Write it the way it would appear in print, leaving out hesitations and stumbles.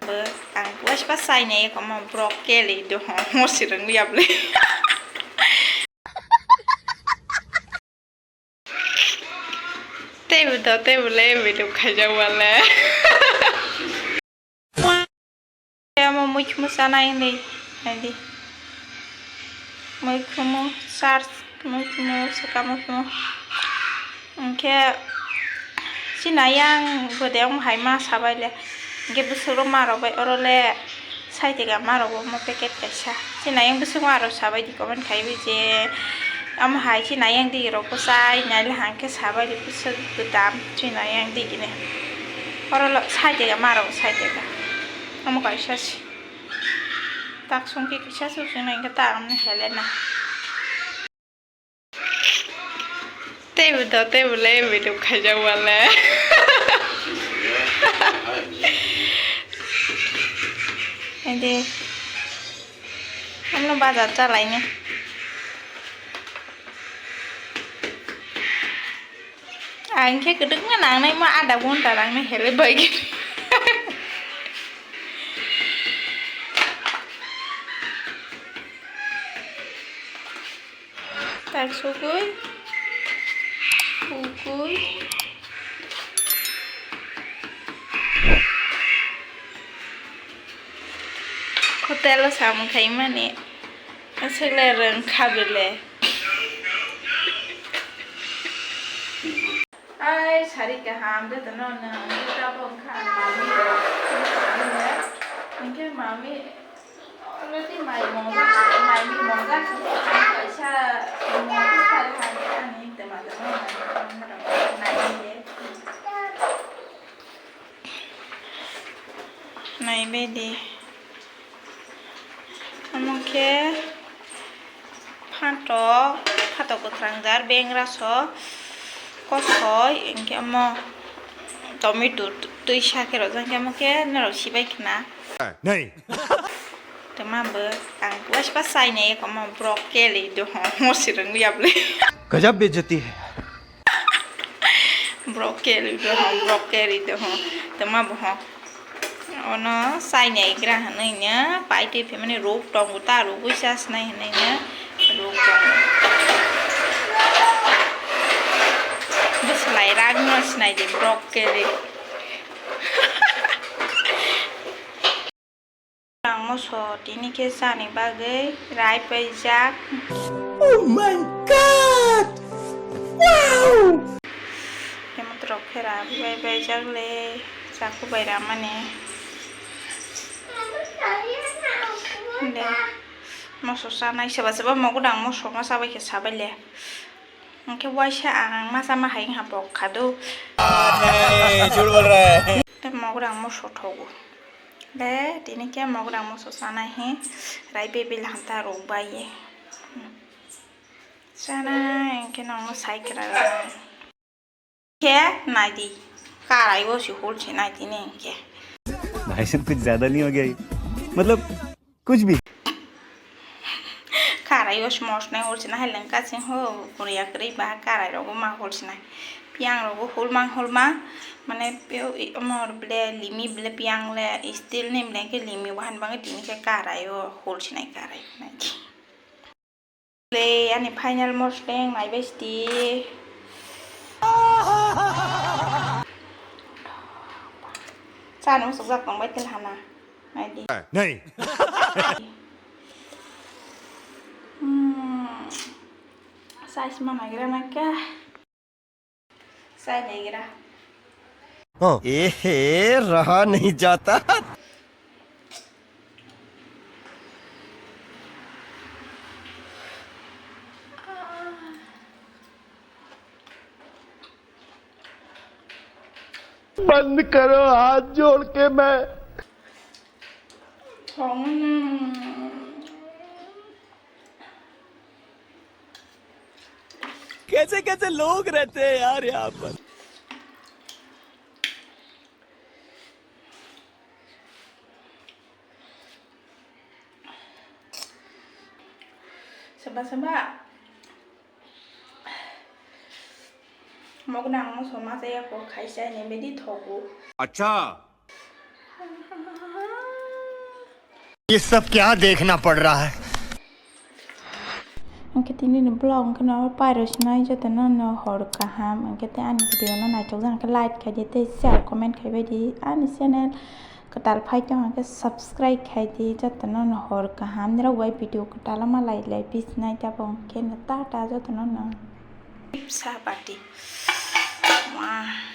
bơ ăn quá bắt say này có mà broccoli được họ sự đừng nhập lên table lên vì được khai ra vào lẽ em mà mới mua sao này đi mới mua sars mới mua sao mua cái xin này yang vừa để ông hay mà sao vậy lẽ cái bữa sau mà rồi vậy ở lẽ sai thì cả mà rồi một packet cái sao xin này yang bữa sau mà rồi sao vậy thì có mình thấy bây giờ ông hay xin này yang đi rồi có sai này là hàng cái sao vậy thì bữa sau bữa tám xin này yang đi cái này ở lẽ sai thì cả mà rồi sai thì cả ông có sao tak xong cái sao xin này cái tạm này hết lên nè table lên vì được khai ra vào lẽ anh đi ông nó bao giờ trả lại nhé anh kia cứ đứng cái nàng này mà ăn đã muốn trả lại này hết lấy bầy cái tại số cuối cuối hotel là sao mà thấy mà nè nó sẽ là rừng khá biệt lệ ai xài đi cả hàm đó tao nói nè người ta không khá mà mi rồi mình cái mà mi nó thì mày mong ra tại sao mong cái sai là cái anh ấy từ mà tao nói này này bây đi Amke phanto ko trangdar bengra so kosoi engke amo tomato tui shake ro jang amke na ro sibai khna nei tamambe ang was pasai ne ko mo broccoli do ho sirang yable गजब बेइज्जती है broccoli do ho tamam ho nó sai nhảy cái ra này nhá phải đi phải mình rút tròn của ta rút với sa này nhá rút tròn bớt lại ra nó này thì broccoli đang mua số tí ní cái sao này ba cái rải bay giác Oh my god wow cái một trộn cái ra bay giác lên giác của bay ra mà nè nè moso sanai sebab Mogodang Moso masa baik sabar le cái quay sang masa mà hay học bọc khá đâu झूठ बोल रहा है Mogodang Moso thầu đấy thì nên cái Mogodang Moso sanai he rai bebe là ta rủ bay sanai cái nó sai cái này đi cả rai वो सिखोल छे này thì nên cái भाई साहब कुछ ज्यादा नहीं हो गया मतलब कुछ भी Karai os mos này hol sina helen ka sin ho korea kri ba karai ro ma hol sina piang ro hol ma mane peo amor ble limi ble piang le still nem le ke limi wan bang tin ke karai o hol sina karai nai le ani final mos leng mai besti sa nó sụp giặc bằng bét tên hana này đi नहीं size mana kira mereka size नहीं kira रहा नहीं जाता बंद करो हाथ जोड़ के मैं कैसे कैसे लोग रहते हैं यार यहाँ पर sebab Mogodang Moso Khai này mới đi thổ अच्छा ये सब क्या देखना पड़ रहा है। Angke tini ni blog ke no virus na jata no no hor kaham angke te an video no na chok jang ke like khai di te share comment khai bai di an channel ketal phai to angke subscribe khai di jata no no hor kaham ni rawai video ketal ma lai lai bis nai ta bong ke na ta jata no no sa bati wah